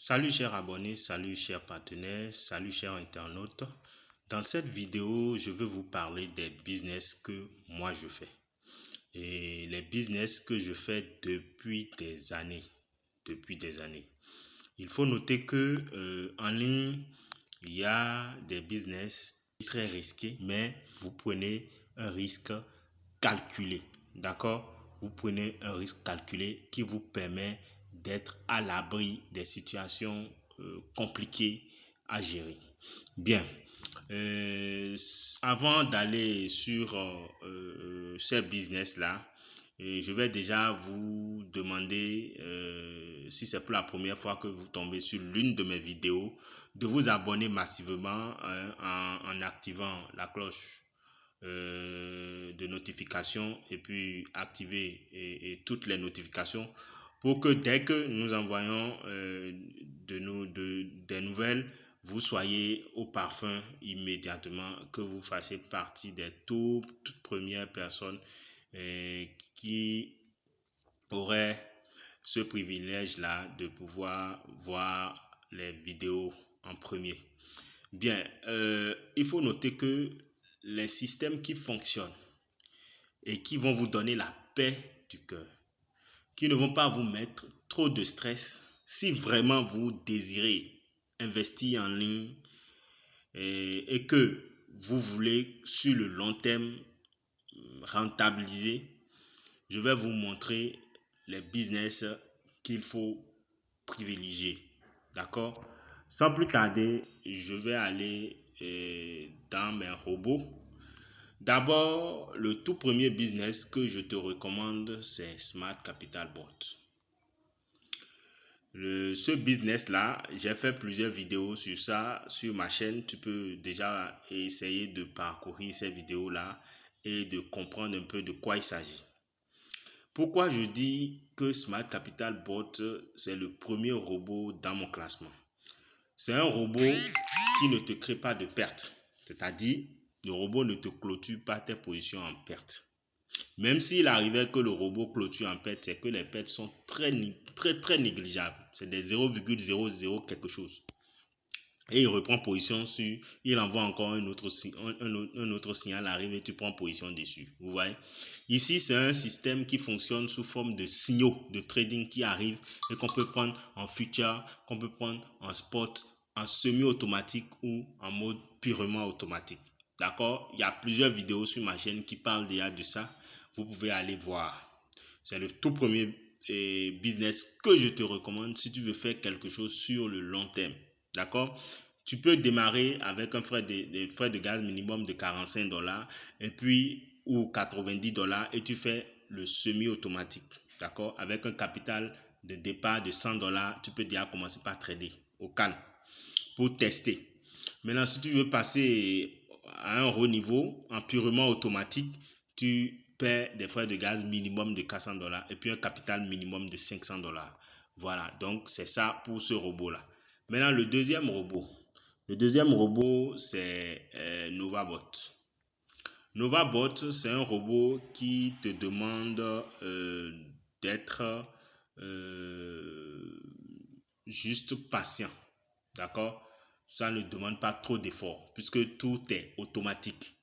Salut chers abonnés, salut chers partenaires, salut chers internautes. Dans cette vidéo, je veux vous parler des business que moi je fais. Et les business que je fais depuis des années. Il faut noter que en ligne, il y a des business très risqués, mais vous prenez un risque calculé. D'accord? Vous prenez un risque calculé qui vous permet d'être à l'abri des situations compliquées à gérer. Bien, avant d'aller sur ces business-là, je vais déjà vous demander, si c'est pour la première fois que vous tombez sur l'une de mes vidéos, de vous abonner massivement en activant la cloche de notification et puis activer toutes les notifications pour que dès que nous envoyons des nouvelles, vous soyez au parfum immédiatement, que vous fassiez partie des toutes premières personnes qui auraient ce privilège-là de pouvoir voir les vidéos en premier. Bien, il faut noter que les systèmes qui fonctionnent et qui vont vous donner la paix du cœur, qui ne vont pas vous mettre trop de stress si vraiment vous désirez investir en ligne et que vous voulez sur le long terme rentabiliser, je vais vous montrer les business qu'il faut privilégier. D'accord? Sans plus tarder, je vais aller dans mes robots. D'abord, le tout premier business que je te recommande, c'est Smart Capital Bot. Ce business-là, j'ai fait plusieurs vidéos sur ça sur ma chaîne. Tu peux déjà essayer de parcourir ces vidéos-là et de comprendre un peu de quoi il s'agit. Pourquoi je dis que Smart Capital Bot, c'est le premier robot dans mon classement? C'est un robot qui ne te crée pas de perte. C'est-à-dire, le robot ne te clôture pas tes positions en perte. Même s'il arrivait que le robot clôture en perte, c'est que les pertes sont très négligeables. C'est des 0,00 quelque chose. Et il reprend position sur, il envoie encore un autre signal arrive et tu prends position dessus. Vous voyez? Ici, c'est un système qui fonctionne sous forme de signaux de trading qui arrivent et qu'on peut prendre en future, qu'on peut prendre en spot, en semi-automatique ou en mode purement automatique. D'accord? Il y a plusieurs vidéos sur ma chaîne qui parlent déjà de ça. Vous pouvez aller voir. C'est le tout premier business que je te recommande si tu veux faire quelque chose sur le long terme. D'accord? Tu peux démarrer avec un frais de gaz minimum de 45 $ et puis ou 90 $ et tu fais le semi-automatique. D'accord? Avec un capital de départ de 100 $, tu peux déjà commencer par trader au calme pour tester. Maintenant, si tu veux passer à un haut niveau en purement automatique, tu paies des frais de gaz minimum de 400 $ et puis un capital minimum de 500 $. Voilà, donc c'est ça pour ce robot-là. Maintenant, le deuxième robot. Le deuxième robot, c'est NovaBot. NovaBot, c'est un robot qui te demande d'être juste patient. D'accord? Ça ne demande pas trop d'efforts puisque tout est automatique.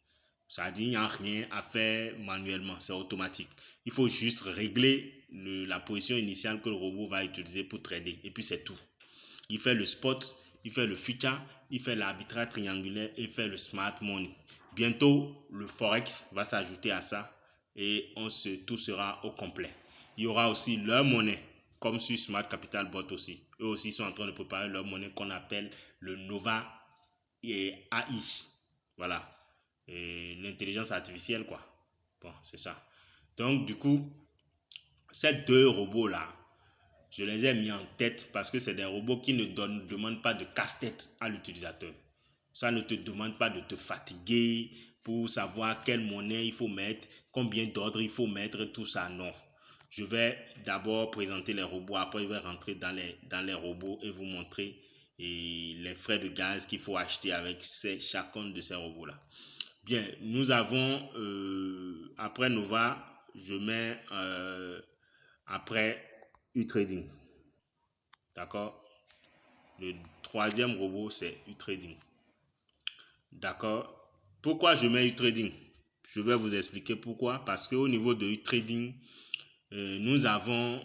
C'est-à-dire qu'il n'y a rien à faire manuellement, c'est automatique. Il faut juste régler la position initiale que le robot va utiliser pour trader et puis c'est tout. Il fait le spot, il fait le future, il fait l'arbitrage triangulaire et il fait le smart money. Bientôt, le forex va s'ajouter à ça et tout sera au complet. Il y aura aussi leur monnaie, comme sur Smart Capital Bot aussi. Eux aussi sont en train de préparer leur monnaie qu'on appelle le Nova AI. Voilà. L'intelligence artificielle, quoi. Bon, c'est ça. Donc, du coup, ces deux robots-là, je les ai mis en tête parce que c'est des robots qui ne demandent pas de casse-tête à l'utilisateur. Ça ne te demande pas de te fatiguer pour savoir quelle monnaie il faut mettre, combien d'ordres il faut mettre, tout ça, non. Je vais d'abord présenter les robots, après je vais rentrer dans les robots et vous montrer les frais de gaz qu'il faut acheter avec chacun de ces robots-là. Bien, nous avons, après Nova, je mets après e-trading. D'accord? Le troisième robot, c'est UTrading. D'accord. Pourquoi je mets UTrading? Je vais vous expliquer pourquoi. Parce qu'au niveau de UTrading, nous avons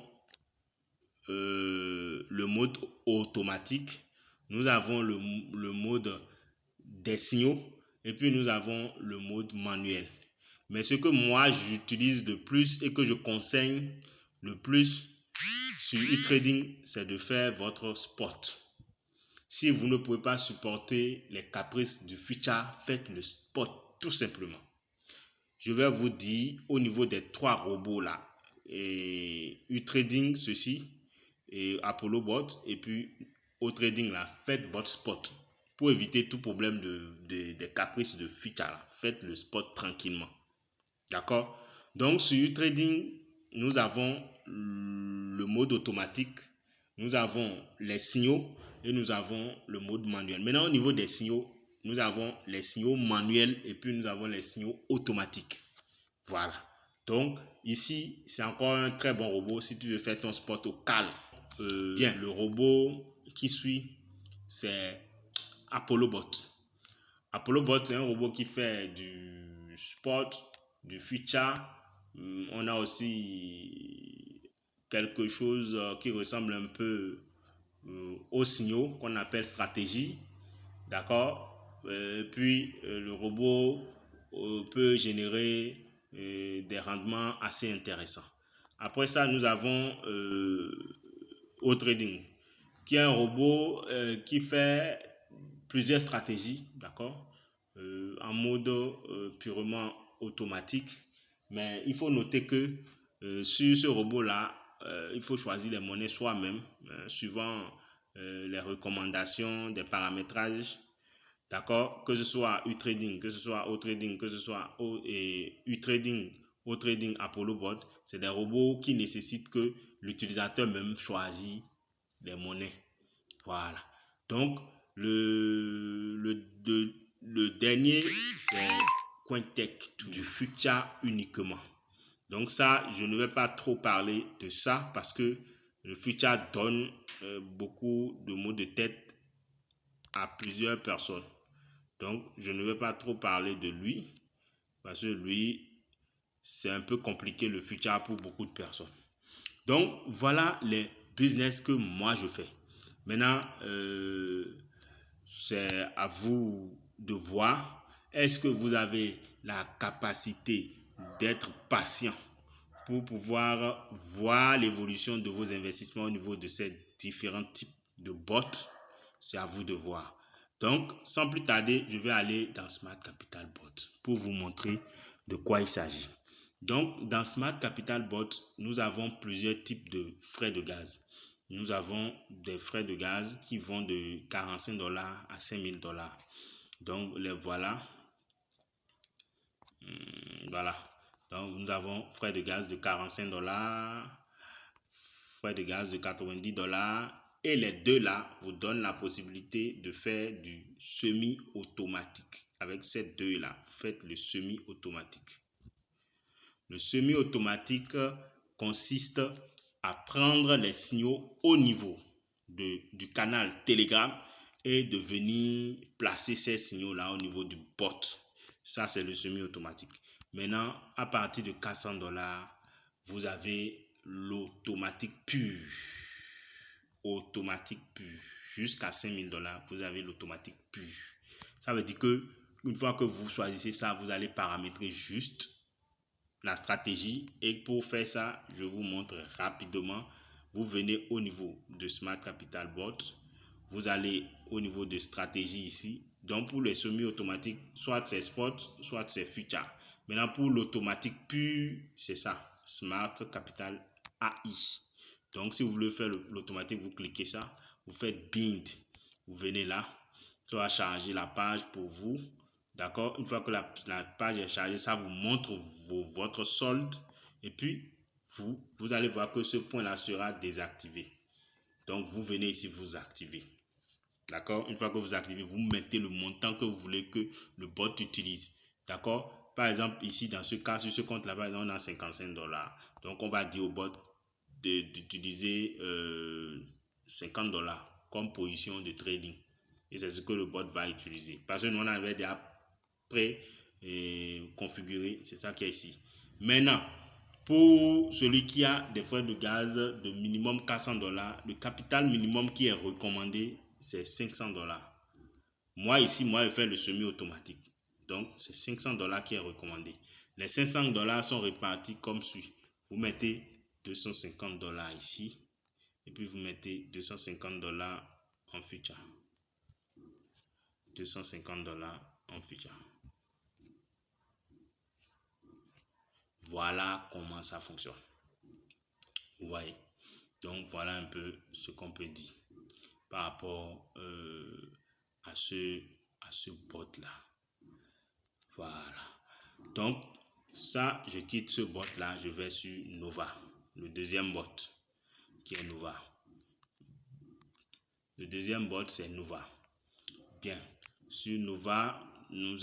le mode automatique, nous avons le mode des signaux et puis nous avons le mode manuel. Mais ce que moi j'utilise le plus et que je conseille le plus sur UTrading, c'est de faire votre spot. Si vous ne pouvez pas supporter les caprices du future, faites le spot tout simplement. Je vais vous dire au niveau des trois robots là, et UTrading ceci, et Apollo Bot, et puis au trading là, faites votre spot pour éviter tout problème des caprices de future là. Faites le spot tranquillement. D'accord? Donc sur UTrading, nous avons le mode automatique, nous avons les signaux et nous avons le mode manuel. Maintenant au niveau des signaux, nous avons les signaux manuels et puis nous avons les signaux automatiques. Voilà. Donc ici, c'est encore un très bon robot si tu veux faire ton spot au calme. Bien, le robot qui suit, c'est Apollo Bot. Apollo Bot, c'est un robot qui fait du spot, du future. On a aussi quelque chose qui ressemble un peu aux signaux qu'on appelle stratégie. D'accord. Puis le robot peut générer des rendements assez intéressants. Après ça, nous avons UTrading, qui est un robot qui fait plusieurs stratégies, d'accord, en mode purement automatique. Mais il faut noter que sur ce robot-là, il faut choisir les monnaies soi-même, suivant les recommandations des paramétrages, d'accord, que ce soit UTrading, que ce soit UTrading, que ce soit UTrading, UTrading Apollo Bot, c'est des robots qui nécessitent que l'utilisateur même choisit les monnaies. Voilà. Donc, le dernier, c'est Cointech du future uniquement. Donc ça, je ne vais pas trop parler de ça parce que le future donne beaucoup de maux de tête à plusieurs personnes. Donc, je ne vais pas trop parler de lui parce que lui, c'est un peu compliqué le future pour beaucoup de personnes. Donc, voilà les business que moi je fais. Maintenant, c'est à vous de voir. Est-ce que vous avez la capacité d'être patient pour pouvoir voir l'évolution de vos investissements au niveau de ces différents types de bots? C'est à vous de voir. Donc, sans plus tarder, je vais aller dans Smart Capital Bot pour vous montrer de quoi il s'agit. Donc, dans Smart Capital Bot, nous avons plusieurs types de frais de gaz. Nous avons des frais de gaz qui vont de 45 $ à 5000 $. Donc, les voilà. Voilà. Donc, nous avons frais de gaz de 45 $, frais de gaz de 90 $. Et les deux là vous donnent la possibilité de faire du semi-automatique. Avec ces deux là, faites le semi-automatique. Le semi-automatique consiste à prendre les signaux au niveau du canal Telegram et de venir placer ces signaux là au niveau du bot. Ça, c'est le semi-automatique. Maintenant, à partir de 400 $, vous avez l'automatique pur. Automatique pur. Jusqu'à 5000 $, vous avez l'automatique pur. Ça veut dire que une fois que vous choisissez ça, vous allez paramétrer juste la stratégie. Et pour faire ça, je vous montre rapidement. Vous venez au niveau de Smart Capital Bot. Vous allez au niveau de stratégie ici. Donc pour les semi-automatiques, soit c'est spot, soit c'est future. Maintenant pour l'automatique pur, c'est ça, Smart Capital AI. Donc si vous voulez faire l'automatique, vous cliquez ça, vous faites bind. Vous venez là, ça va charger la page pour vous. D'accord? Une fois que la page est chargée, ça vous montre votre solde. Et puis, vous allez voir que ce point-là sera désactivé. Donc, vous venez ici, vous activez. D'accord? Une fois que vous activez, vous mettez le montant que vous voulez que le bot utilise. D'accord? Par exemple, ici, dans ce cas, sur ce compte-là, on a 55 $. Donc, on va dire au bot d'utiliser 50 $. comme position de trading. Et c'est ce que le bot va utiliser. Parce que nous, on avait déjà configuré. C'est ça qui est ici. Maintenant, pour celui qui a des frais de gaz de minimum $400, le capital minimum qui est recommandé, c'est $500. Moi, ici, je fais le semi-automatique. Donc, c'est $500 qui est recommandé. Les $500 sont répartis comme suit. Vous mettez $250 ici. Et puis, vous mettez $250 en future. $250 en future. Voilà comment ça fonctionne. Vous voyez. Donc, voilà un peu ce qu'on peut dire par rapport à ce bot-là. Voilà. Donc, ça, je quitte ce bot-là. Je vais sur Nova. Le deuxième bot qui est Nova. Le deuxième bot, c'est Nova. Bien. Sur Nova, il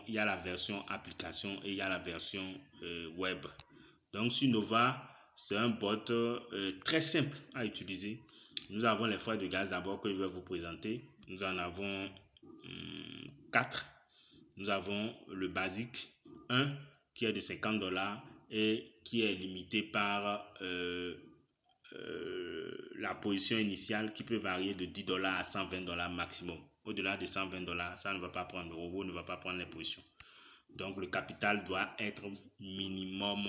y a la version application et il y a la version web. Donc, sur Nova, c'est un bot très simple à utiliser. Nous avons les frais de gaz d'abord que je vais vous présenter. Nous en avons 4. Nous avons le basique 1 qui est de $50 et qui est limité par la position initiale qui peut varier de $10 à $120 maximum. Au-delà de $120, ça ne va pas prendre, le robot ne va pas prendre les positions. Donc le capital doit être minimum,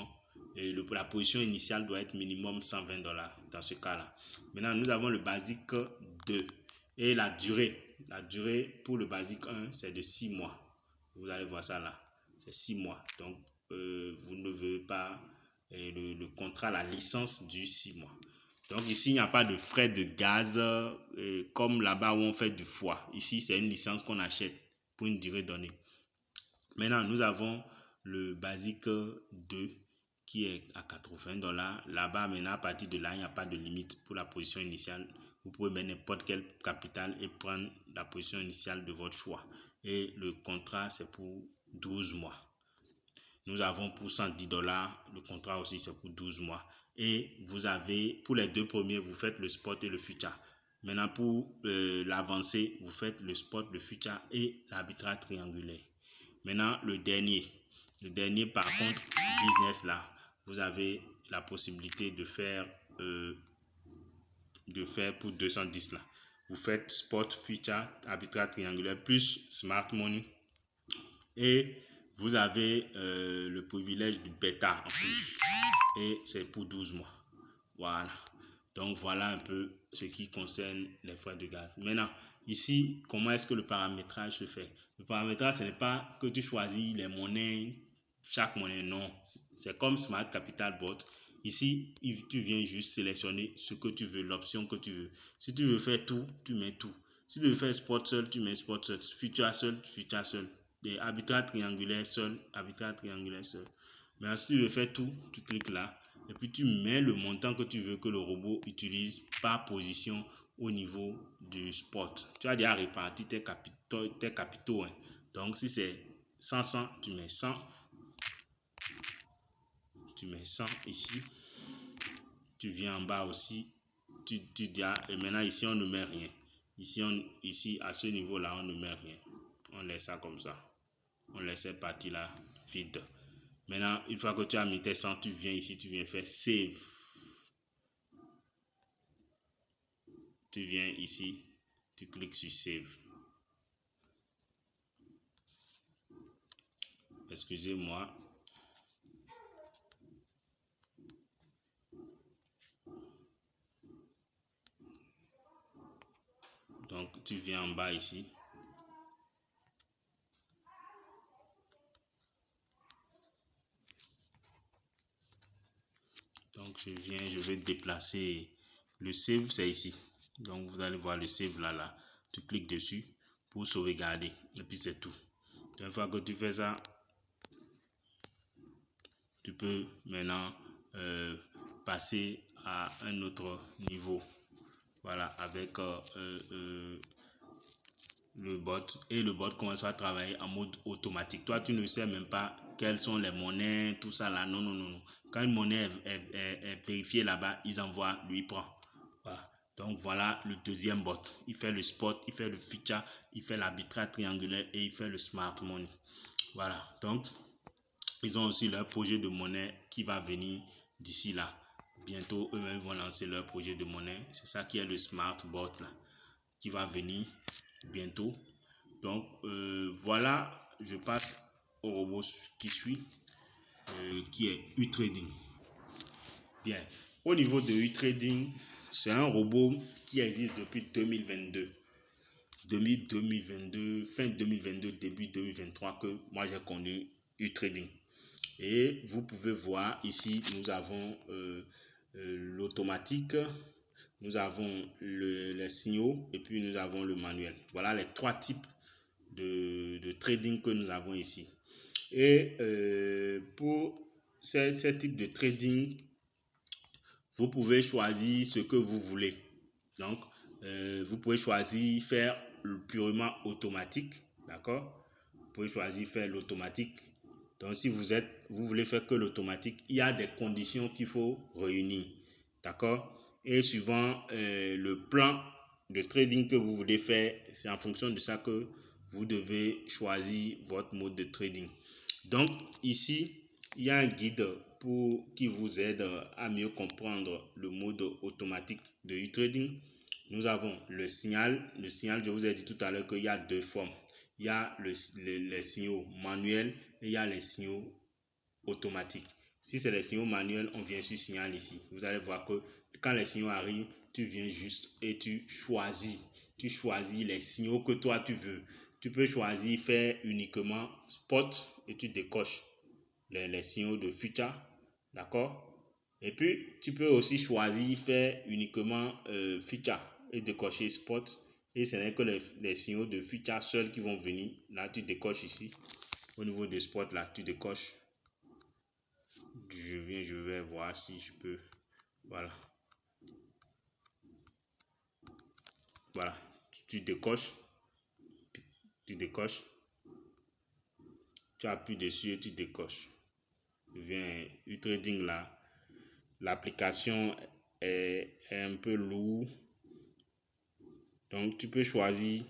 et la position initiale doit être minimum $120 dans ce cas-là. Maintenant, nous avons le basique 2 et la durée pour le basique 1, c'est de 6 mois. Vous allez voir ça là, c'est 6 mois. Donc, vous ne veux pas le contrat, la licence du 6 mois. Donc ici, il n'y a pas de frais de gaz comme là-bas où on fait du foie. Ici, c'est une licence qu'on achète pour une durée donnée. Maintenant, nous avons le basique 2 qui est à $80. Là-bas, maintenant, à partir de là, il n'y a pas de limite pour la position initiale. Vous pouvez mettre n'importe quel capital et prendre la position initiale de votre choix. Et le contrat, c'est pour 12 mois. Nous avons pour $110, le contrat aussi, c'est pour 12 mois. Et vous avez, pour les deux premiers, vous faites le spot et le future. Maintenant, pour l'avancée, vous faites le spot, le future et l'arbitrage triangulaire. Maintenant, le dernier par contre, business là, vous avez la possibilité de faire pour 210 là. Vous faites spot, future, arbitrage triangulaire plus smart money. Et vous avez le privilège du bêta en plus. Et c'est pour 12 mois. Voilà. Donc voilà un peu ce qui concerne les frais de gaz. Maintenant, ici, comment est-ce que le paramétrage se fait? Le paramétrage, ce n'est pas que tu choisis les monnaies, chaque monnaie, non. C'est comme Smart Capital Bot. Ici, tu viens juste sélectionner ce que tu veux, l'option que tu veux. Si tu veux faire tout, tu mets tout. Si tu veux faire spot seul, tu mets spot seul. Future seul, future seul. Et arbitrage triangulaire seul, arbitrage triangulaire seul. Mais si tu veux faire tout, tu cliques là. Et puis tu mets le montant que tu veux que le robot utilise par position au niveau du spot. Tu as déjà réparti tes capitaux. Hein. Donc si c'est 100, tu mets 100. Tu mets 100 ici. Tu viens en bas aussi. Tu dis, et maintenant ici on ne met rien. Ici à ce niveau là on ne met rien. On laisse ça comme ça. On laisse cette partie là vide. Maintenant, une fois que tu as mis tes 100, tu viens ici, tu viens faire Save. Tu viens ici, tu cliques sur Save. Excusez-moi. Donc, tu viens en bas ici. Donc, je vais déplacer le Save, c'est ici. Donc, vous allez voir le Save là. Tu cliques dessus pour sauvegarder. Et puis, c'est tout. Une fois que tu fais ça, tu peux maintenant passer à un autre niveau. Voilà, avec le bot. Et le bot commence à travailler en mode automatique. Toi, tu ne sais même pas quelles sont les monnaies, tout ça là. Non. Quand une monnaie est vérifiée là-bas, ils envoient, lui prend. Voilà. Donc voilà le deuxième bot. Il fait le spot, il fait le future, il fait l'arbitrage triangulaire et il fait le smart money. Voilà, donc ils ont aussi leur projet de monnaie qui va venir d'ici là. Bientôt, eux-mêmes vont lancer leur projet de monnaie. C'est ça qui est le smart bot là, qui va venir bientôt. Donc voilà, je passe au robot qui suit, qui est U-Trading. Bien, au niveau de U-Trading, c'est un robot qui existe depuis 2022. 2022, fin 2022, début 2023 que moi j'ai connu U-Trading. Et vous pouvez voir ici, nous avons l'automatique, nous avons les signaux et puis nous avons le manuel. Voilà les trois types de trading que nous avons ici. Et pour ces types de trading, vous pouvez choisir ce que vous voulez. Donc, vous pouvez choisir faire le purement automatique, d'accord? Vous pouvez choisir faire l'automatique. Donc, si vous voulez faire que l'automatique, il y a des conditions qu'il faut réunir, d'accord? Et suivant le plan de trading que vous voulez faire, c'est en fonction de ça que vous devez choisir votre mode de trading. Donc, ici, il y a un guide qui vous aide à mieux comprendre le mode automatique de U-Trading. Nous avons le signal. Le signal, je vous ai dit tout à l'heure qu'il y a deux formes. Il y a les signaux manuels et il y a les signaux automatiques. Si c'est les signaux manuels, on vient sur signal ici. Vous allez voir que quand les signaux arrivent, tu viens juste et tu choisis. Tu choisis les signaux que toi tu veux. Tu peux choisir faire uniquement spot et tu décoches les signaux de future, d'accord? Et puis tu peux aussi choisir faire uniquement future et décocher spot, et ce n'est que les signaux de future seuls qui vont venir. Là tu décoches ici au niveau de spot, là tu décoches. Je vais voir si je peux, voilà, tu décoches, tu appuies dessus et tu décoches. Je viens U-Trading là, l'application est un peu lourde, donc tu peux choisir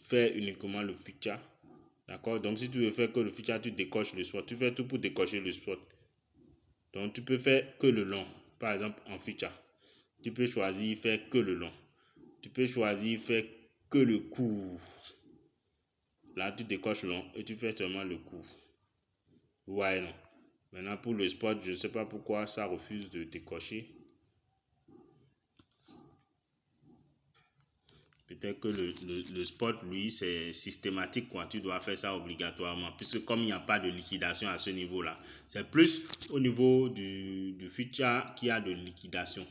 faire uniquement le future, d'accord? Donc si tu veux faire que le future, tu décoches le spot, tu fais tout pour décocher le spot. Donc tu peux faire que le long, par exemple en future, tu peux choisir faire que le long, tu peux choisir faire que le court. Là tu décoches long et tu fais seulement le court. Ouais, non. Maintenant pour le spot, je ne sais pas pourquoi ça refuse de décocher. Peut-être que le spot, lui, c'est systématique, quoi. Tu dois faire ça obligatoirement. Puisque comme il n'y a pas de liquidation à ce niveau-là, c'est plus au niveau du future qu'il y a de liquidation.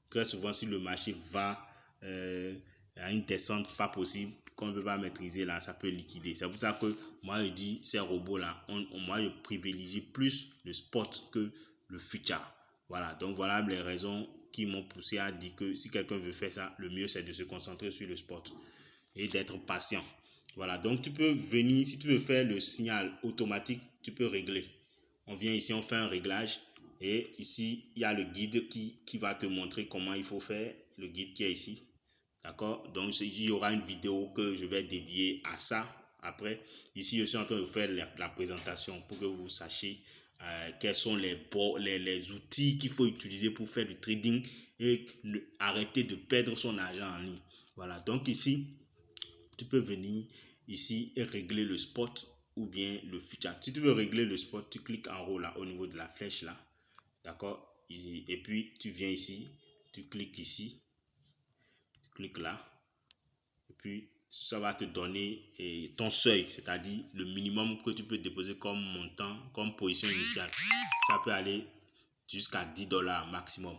Très souvent, si le marché va à une descente pas possible, qu'on ne peut pas maîtriser, là, ça peut liquider. C'est pour ça que moi, je dis, ces robots-là, moi, je privilégie plus le spot que le future. Voilà, donc voilà les raisons qui m'ont poussé à dire que si quelqu'un veut faire ça, le mieux c'est de se concentrer sur le spot et d'être patient. Voilà, donc tu peux venir, si tu veux faire le signal automatique, tu peux régler. On vient ici, on fait un réglage et ici, il y a le guide qui va te montrer comment il faut faire, le guide qui est ici. D'accord? Donc il y aura une vidéo que je vais dédier à ça après. Ici, je suis en train de faire la présentation pour que vous sachiez quels sont les outils qu'il faut utiliser pour faire du trading et arrêter de perdre son argent en ligne. Voilà, donc ici, tu peux venir ici et régler le spot ou bien le future. Si tu veux régler le spot, tu cliques en haut là, au niveau de la flèche là. D'accord? Et puis, tu viens ici, tu cliques ici, tu cliques là. Et puis, ça va te donner ton seuil, c'est-à-dire le minimum que tu peux déposer comme montant, comme position initiale. Ça peut aller jusqu'à $10 maximum.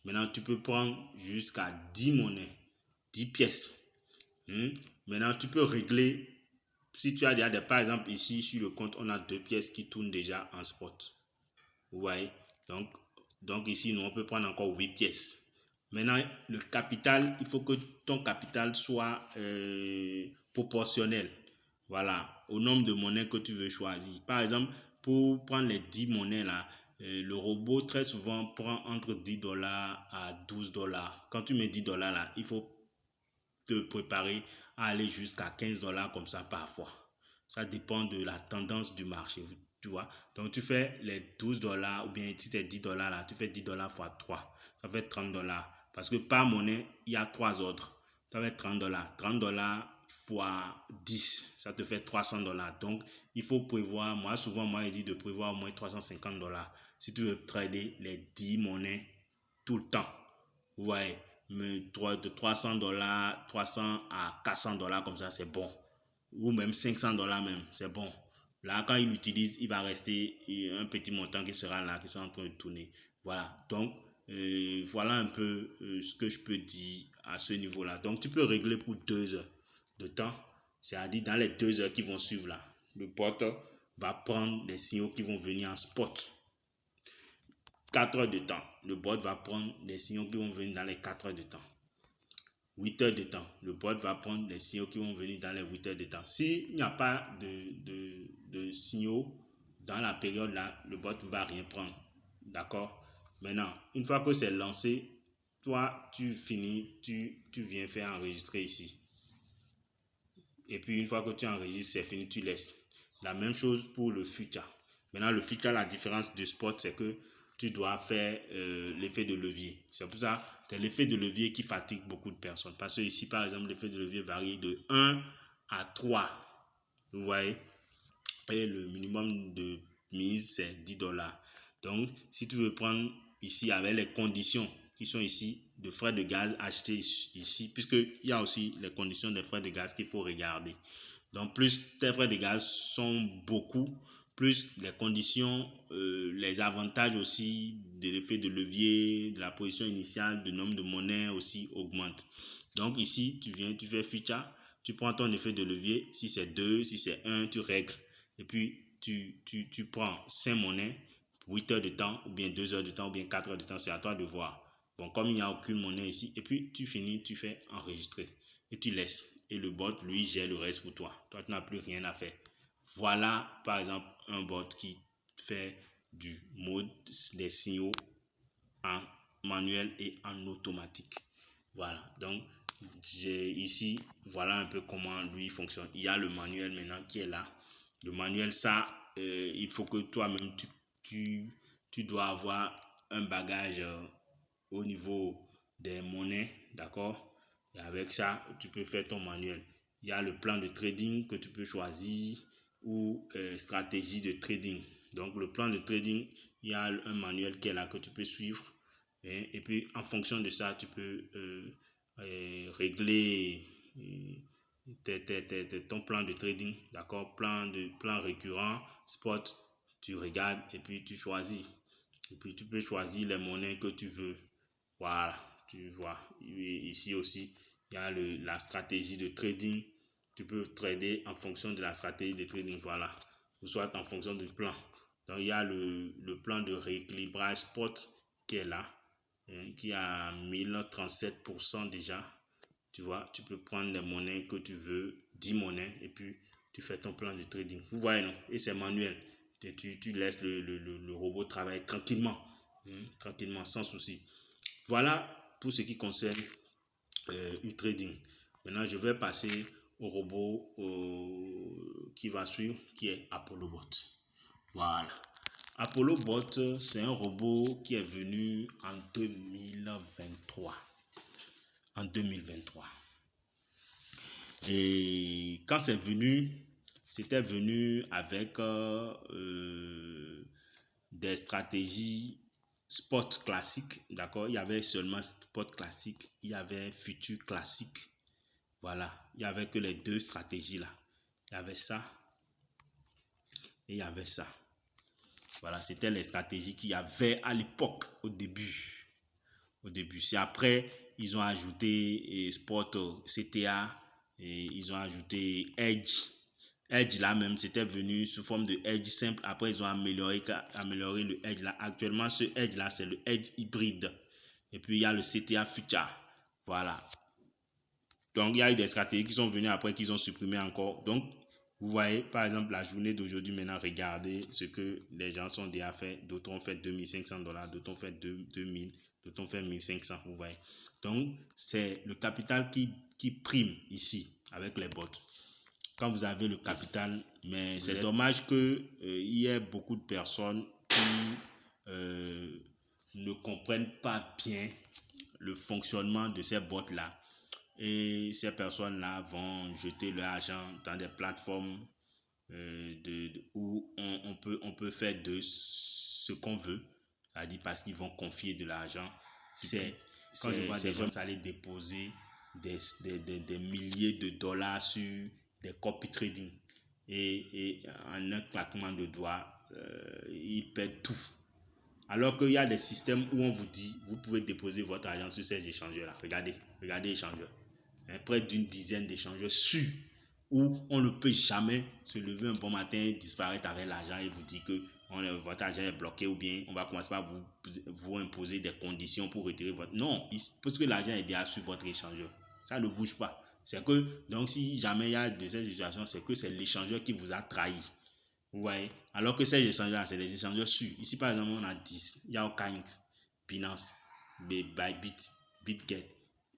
Maintenant, tu peux prendre jusqu'à 10 monnaies, 10 pièces. Maintenant, tu peux régler, si tu as déjà, par exemple, ici sur le compte, on a 2 pièces qui tournent déjà en spot. Vous voyez? Donc ici, nous, on peut prendre encore 8 pièces. Maintenant, le capital, il faut que ton capital soit proportionnel. Voilà, au nombre de monnaies que tu veux choisir. Par exemple, pour prendre les 10 monnaies là, le robot très souvent prend entre 10 $ à 12 $. Quand tu mets 10 $ là, il faut te préparer à aller jusqu'à 15 $ comme ça parfois. Ça dépend de la tendance du marché, tu vois. Donc tu fais les 12 $ ou bien si c'est 10 $ là, tu fais 10 $ fois 3. Ça fait 30 $. Parce que par monnaie, il y a 3 autres. Ça fait 30 $. 30 $ fois 10, ça te fait 300 $. Donc, il faut prévoir, moi, je dis de prévoir au moins 350 $. Si tu veux trader les 10 monnaies tout le temps. Vous voyez, mais de 300 $, 300 à 400 $ comme ça, c'est bon. Ou même 500 $ même, c'est bon. Là, quand il utilise, il va rester un petit montant qui sera là, qui sera en train de tourner. Voilà, donc, voilà un peu ce que je peux dire à ce niveau-là. Donc, tu peux régler pour 2 heures de temps. C'est-à-dire, dans les 2 heures qui vont suivre là, le bot va prendre les signaux qui vont venir en spot. 4 heures de temps, le bot va prendre les signaux qui vont venir dans les 4 heures de temps. 8 heures de temps, le bot va prendre les signaux qui vont venir dans les 8 heures de temps. S'il n'y a pas de signaux dans la période là, le bot ne va rien prendre. D'accord? Maintenant, une fois que c'est lancé, toi, tu finis, tu viens faire enregistrer ici. Et puis, une fois que tu enregistres, c'est fini, tu laisses. La même chose pour le future. Maintenant, le future, la différence du spot, c'est que tu dois faire l'effet de levier. C'est pour ça que c'est l'effet de levier qui fatigue beaucoup de personnes. Parce que ici, par exemple, l'effet de levier varie de 1 à 3. Vous voyez? Et le minimum de mise, c'est 10 $. Donc, si tu veux prendre ici avec les conditions qui sont ici, de frais de gaz achetés ici, puisqu'il y a aussi les conditions des frais de gaz qu'il faut regarder. Donc, plus tes frais de gaz sont beaucoup, plus les conditions, les avantages aussi de l'effet de levier, de la position initiale, du nombre de monnaies aussi augmentent. Donc, ici, tu viens, tu fais future, tu prends ton effet de levier. Si c'est 2, si c'est 1, tu règles. Et puis, tu prends 5 monnaies, 8 heures de temps, ou bien 2 heures de temps, ou bien 4 heures de temps. C'est à toi de voir. Bon, comme il n'y a aucune monnaie ici, et puis tu finis, tu fais enregistrer. Et tu laisses. Et le bot, lui, gère le reste pour toi. Toi, tu n'as plus rien à faire. Voilà, par exemple, un bot qui fait du mode des signaux en manuel et en automatique. Voilà, donc j'ai ici, voilà un peu comment lui fonctionne. Il y a le manuel maintenant qui est là. Le manuel, ça, il faut que toi-même, tu dois avoir un bagage au niveau des monnaies, d'accord? Et avec ça, tu peux faire ton manuel. Il y a le plan de trading que tu peux choisir ou stratégie de trading. Donc, le plan de trading, il y a un manuel qui est là que tu peux suivre. Et puis, en fonction de ça, tu peux régler ton plan de trading, d'accord? Plan récurrent, spot, tu regardes et puis tu choisis. Et puis, tu peux choisir les monnaies que tu veux. Voilà, tu vois. Ici aussi, il y a la stratégie de trading. Tu peux trader en fonction de la stratégie de trading, voilà. Ou soit en fonction du plan. Donc, il y a le plan de rééquilibrage spot qui est là, hein, qui a 1037% déjà. Tu vois, tu peux prendre les monnaies que tu veux, 10 monnaies, et puis tu fais ton plan de trading. Vous voyez, non? Et c'est manuel. Tu laisses le robot travailler tranquillement, hein, tranquillement, sans souci. Voilà pour ce qui concerne e-trading. Maintenant, je vais passer au robot qui va suivre, qui est ApolloBot. Voilà. ApolloBot, c'est un robot qui est venu en 2023. En 2023. Et quand c'est venu, c'était venu avec des stratégies spot classique, d'accord? Il y avait seulement spot classique, il y avait futur classique. Voilà, il y avait que les deux stratégies là. Il y avait ça et il y avait ça. Voilà, c'était les stratégies qu'il y avait à l'époque, au début. C'est après, ils ont ajouté spot CTA et ils ont ajouté Edge. Edge là même, c'était venu sous forme de Edge simple. Après, ils ont amélioré le Edge là. Actuellement, ce Edge là, c'est le Edge hybride. Et puis, il y a le CTA Future. Voilà. Donc, il y a eu des stratégies qui sont venues après, qu'ils ont supprimé encore. Donc, Vous voyez, par exemple, la journée d'aujourd'hui, maintenant, regardez ce que les gens sont déjà fait. D'autres ont fait $2 500, d'autres ont fait 2000, d'autres ont fait 1500. Vous voyez. Donc, c'est le capital qui prime ici avec les bots. Quand vous avez le capital, mais c'est dommage qu'il y ait beaucoup de personnes qui ne comprennent pas bien le fonctionnement de ces bots-là. Et ces personnes-là vont jeter leur argent dans des plateformes où on peut faire de ce qu'on veut, c'est-à-dire parce qu'ils vont confier de l'argent. Quand je vois des gens aller déposer des milliers de dollars sur des copy trading et en un claquement de doigts, ils perdent tout. Alors qu'il y a des systèmes où on vous dit, vous pouvez déposer votre argent sur ces échangeurs-là. Regardez échangeurs. Près d'une dizaine d'échangeurs sûrs où on ne peut jamais se lever un bon matin, disparaître avec l'argent et vous dire que votre argent est bloqué ou bien on va commencer par vous imposer des conditions pour retirer votre... Non, parce que l'argent est déjà sur votre échangeur. Ça ne bouge pas. C'est que, donc si jamais il y a de ces situations, c'est que c'est l'échangeur qui vous a trahi. Vous voyez? Alors que ces échangeurs-là, c'est des échangeurs sûrs. Ici, par exemple, on a 10. Il y a OKX, Binance, Bybit, BitGet,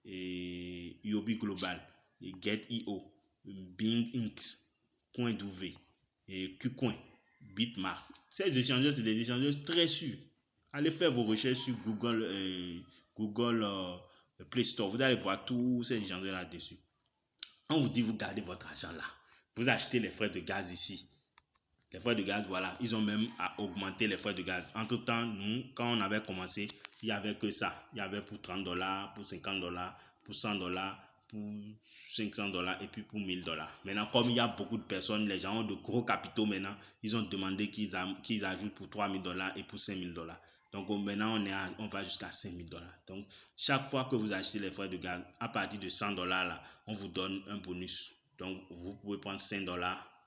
et Yobi Global, et Get.io, Bing Inc, CoinDouvé, et KuCoin, Bitmark. Ces échangeurs, c'est des échangeurs très sûrs. Allez faire vos recherches sur Google Play Store. Vous allez voir tous ces échangeurs là-dessus. On vous dit, vous gardez votre argent là. Vous achetez les frais de gaz ici. Les frais de gaz, voilà, ils ont même à augmenter les frais de gaz. Entre-temps, nous, quand on avait commencé, il n'y avait que ça. Il y avait pour $30, pour $50, pour $100, pour $500 et puis pour $1000. Maintenant, comme il y a beaucoup de personnes, les gens ont de gros capitaux maintenant, ils ont demandé qu'ils ajoutent pour $3000 et pour $5000. Donc maintenant, on va jusqu'à $5000. Donc, chaque fois que vous achetez les frais de gaz, à partir de $100, là, on vous donne un bonus. Donc, vous pouvez prendre $5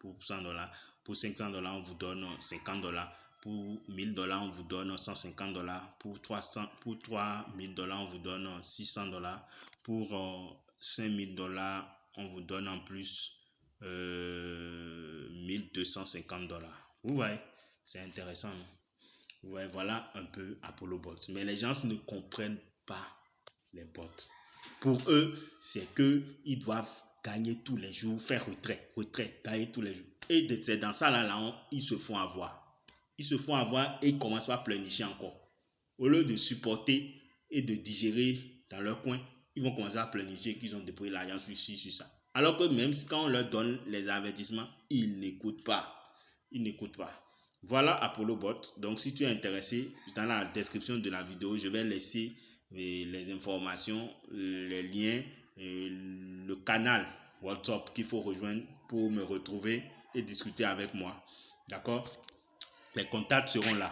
pour $100. Pour $500, on vous donne $50. Pour $1000, on vous donne $150. Pour $3000, on vous donne $600. Pour $5000, on vous donne en plus $1250. Vous voyez, c'est intéressant. Vous voyez, voilà un peu Apollo Bots. Mais les gens ne comprennent pas les bots. Pour eux, c'est qu'ils doivent gagner tous les jours, faire retrait, gagner tous les jours. Et c'est dans ça là, ils se font avoir. Ils se font avoir et ils commencent à pleurnicher encore. Au lieu de supporter et de digérer dans leur coin, ils vont commencer à pleurnicher qu'ils ont déposé l'argent sur ci, sur ça. Alors que même quand on leur donne les avertissements, ils n'écoutent pas. Voilà Apollo Bot. Donc si tu es intéressé, dans la description de la vidéo, je vais laisser les informations, les liens, le canal WhatsApp qu'il faut rejoindre pour me retrouver et discuter avec moi. D'accord? Les contacts seront là.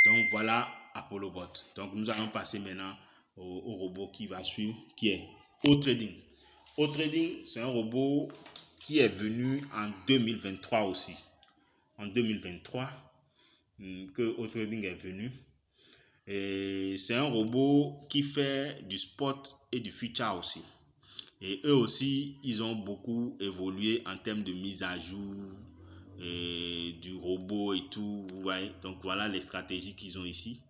Donc voilà Apollo Bot. Donc nous allons passer maintenant au robot qui va suivre, qui est OTrading. OTrading, c'est un robot qui est venu en 2023 aussi. En 2023 que OTrading est venu. Et c'est un robot qui fait du spot et du future aussi. Et eux aussi, ils ont beaucoup évolué en termes de mise à jour du robot et tout. Vous voyez, donc voilà les stratégies qu'ils ont ici.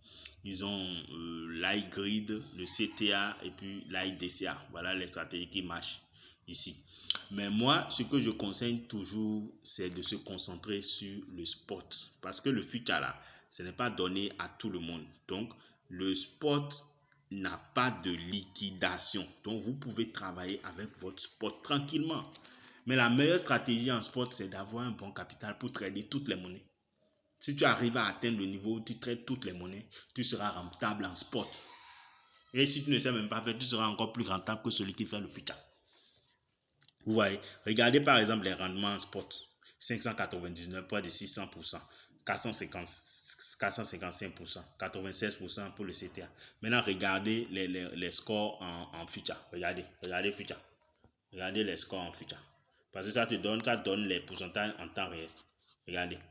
Ils ont l'iGrid, le CTA et puis l'iDCA. Voilà les stratégies qui marchent ici. Mais moi, ce que je conseille toujours, c'est de se concentrer sur le spot. Parce que le future là, ce n'est pas donné à tout le monde. Donc, le spot n'a pas de liquidation. Donc, vous pouvez travailler avec votre spot tranquillement. Mais la meilleure stratégie en spot, c'est d'avoir un bon capital pour trader toutes les monnaies. Si tu arrives à atteindre le niveau où tu trades toutes les monnaies, tu seras rentable en spot. Et si tu ne sais même pas faire, tu seras encore plus rentable que celui qui fait le future. Vous voyez, regardez par exemple les rendements en spot. 599, près de 600%, 455%, 96% pour le CTA. Maintenant, regardez les scores en future. Regardez future. Regardez les scores en future. Parce que ça donne les pourcentages en temps réel.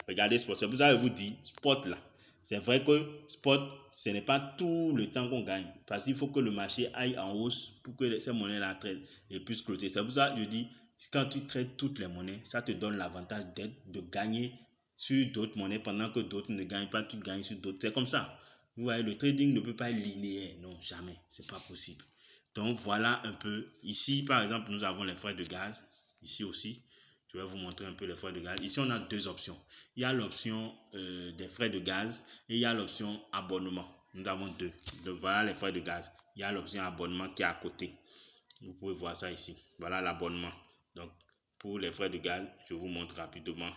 Regardez spot. C'est pour ça que je vous dis, spot là. C'est vrai que spot, ce n'est pas tout le temps qu'on gagne. Parce qu'il faut que le marché aille en hausse pour que ces monnaies-là traînent et puissent clôturer. C'est pour ça que je dis, Quand tu traites toutes les monnaies, ça te donne l'avantage de gagner sur d'autres monnaies pendant que d'autres ne gagnent pas, tu gagnes sur d'autres. C'est comme ça. Vous voyez, le trading ne peut pas être linéaire. Non, jamais. C'est pas possible. Donc voilà un peu. Ici, par exemple, nous avons les frais de gaz. Ici aussi, je vais vous montrer un peu les frais de gaz. Ici, on a deux options. Il y a l'option des frais de gaz et il y a l'option abonnement. Nous avons deux. Donc voilà les frais de gaz. Il y a l'option abonnement qui est à côté. Vous pouvez voir ça ici. Voilà l'abonnement. Donc pour les frais de gaz, je vous montre rapidement.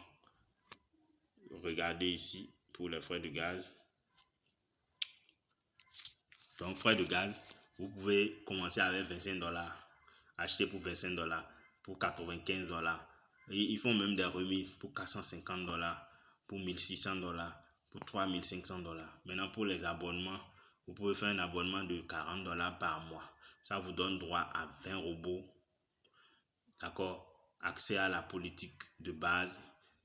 Regardez ici pour les frais de gaz. Donc frais de gaz, vous pouvez commencer avec 25 $, acheter pour 25 $, pour 95 $. Et ils font même des remises pour 450 $, pour 1600 $, pour 3500 $. Maintenant pour les abonnements, vous pouvez faire un abonnement de 40 $ par mois. Ça vous donne droit à 20 robots. D'accord? Accès à la politique de base.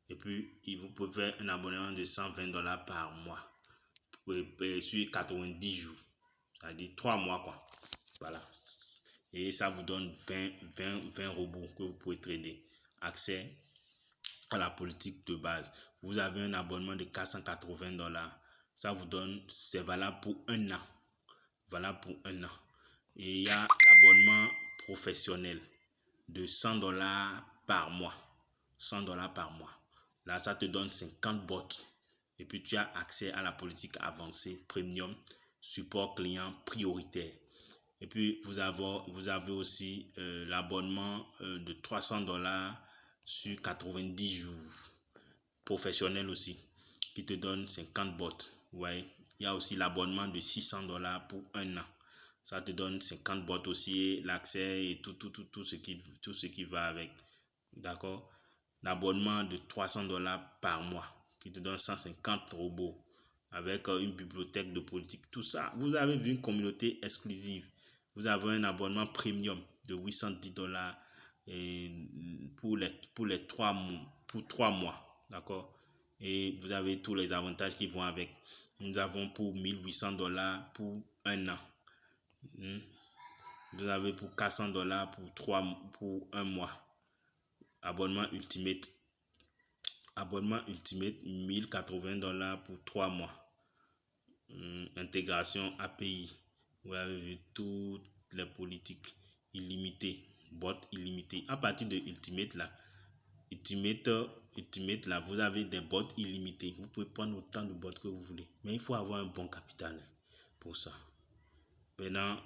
Et puis vous pouvez faire un abonnement de 120 $ par mois. Sur 90 jours. C'est-à-dire 3 mois quoi. Voilà. Et ça vous donne 20 robots que vous pouvez trader. Accès à la politique de base. Vous avez un abonnement de 480 $. Ça vous donne, c'est valable pour un an. Valable pour un an. Et il y a l'abonnement professionnel de 100 $ par mois. 100 $ par mois. Là, ça te donne 50 bots. Et puis, tu as accès à la politique avancée, premium, support client prioritaire. Et puis, vous avez aussi l'abonnement de 300 $ sur 90 jours. Professionnel aussi, qui te donne 50 bots. Ouais. Il y a aussi l'abonnement de 600 $ pour un an. Ça te donne 50 bots aussi, l'accès et tout ce qui va avec. D'accord? L'abonnement de 300 $ par mois qui te donne 150 robots avec une bibliothèque de politique. Tout ça, vous avez vu une communauté exclusive. Vous avez un abonnement premium de 810 $ pour les 3 mois. D'accord? Et vous avez tous les avantages qui vont avec. Nous avons pour 1800 $ pour un an. Vous avez pour 400 $ pour un mois. Abonnement Ultimate. Abonnement Ultimate, 1080 $ pour 3 mois. Intégration API. Vous avez vu toutes les politiques illimitées. Bot illimité. À partir de Ultimate là, Ultimate là, vous avez des bots illimités. Vous pouvez prendre autant de bots que vous voulez. Mais il faut avoir un bon capital pour ça. Maintenant,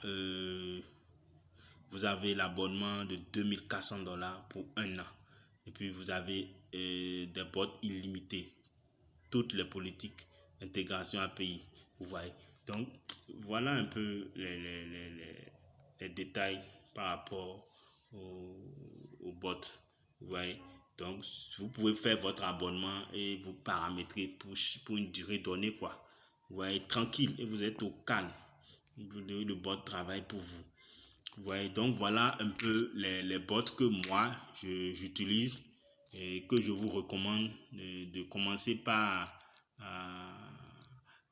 vous avez l'abonnement de 2400 $ pour un an. Et puis vous avez des bots illimités. Toutes les politiques, intégration API. Vous voyez. Donc, voilà un peu les détails par rapport au bot. Vous voyez. Donc, vous pouvez faire votre abonnement et vous paramétrer pour une durée donnée, quoi. Vous voyez, tranquille et vous êtes au calme. Le bot travaille pour vous. Vous voyez, donc voilà un peu les bots que moi j'utilise et que je vous recommande de commencer par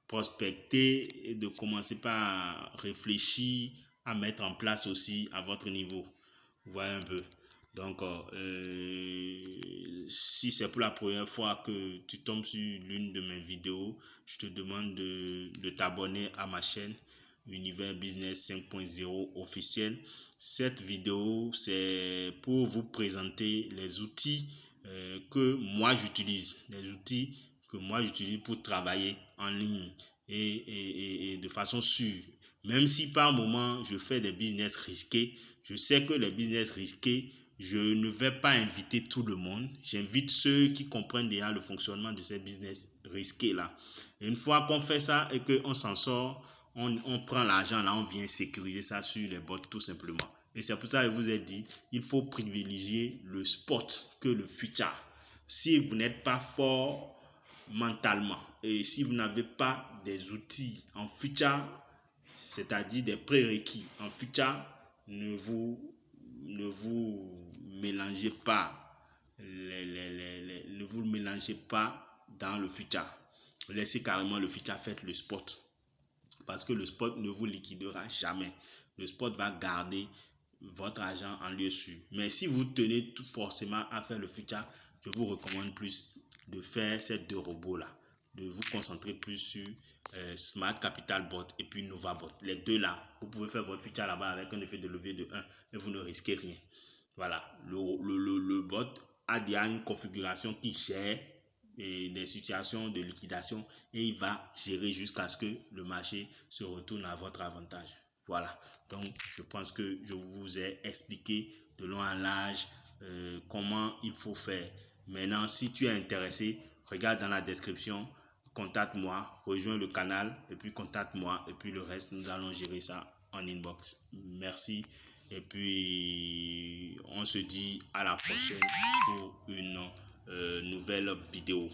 prospecter et de commencer par réfléchir à mettre en place aussi à votre niveau. Vous voyez un peu. Donc, si c'est pour la première fois que tu tombes sur l'une de mes vidéos, je te demande de t'abonner à ma chaîne Univers Business 5.0 officiel. Cette vidéo, c'est pour vous présenter les outils que moi j'utilise. Les outils que moi j'utilise pour travailler en ligne et de façon sûre. Même si par moment je fais des business risqués, je sais que les business risqués, je ne vais pas inviter tout le monde. J'invite ceux qui comprennent déjà le fonctionnement de ces business risqués là. Et une fois qu'on fait ça et qu'on s'en sort, on prend l'argent là, on vient sécuriser ça sur les bots tout simplement. Et c'est pour ça que je vous ai dit, il faut privilégier le spot que le futur. Si vous n'êtes pas fort mentalement et si vous n'avez pas des outils en futur, c'est-à-dire des prérequis en futur, ne vous mélangez pas ne vous mélangez pas dans le futur. Laissez carrément le futur, faites le spot. Parce que le spot ne vous liquidera jamais. Le spot va garder votre argent en lieu sûr. Mais si vous tenez tout forcément à faire le future, je vous recommande plus de faire ces deux robots là, de vous concentrer plus sur Smart Capital Bot et puis NovaBot. Les deux là, vous pouvez faire votre future là-bas avec un effet de levier de 1 et vous ne risquez rien. Voilà, le bot a déjà une configuration qui gère des situations de liquidation et il va gérer jusqu'à ce que le marché se retourne à votre avantage. Voilà, donc je pense que je vous ai expliqué de long en large comment il faut faire. Maintenant, si tu es intéressé, regarde dans la description, contacte-moi, rejoins le canal et puis contacte-moi et puis le reste, nous allons gérer ça en inbox. Merci et puis on se dit à la prochaine pour une nouvelle vidéo.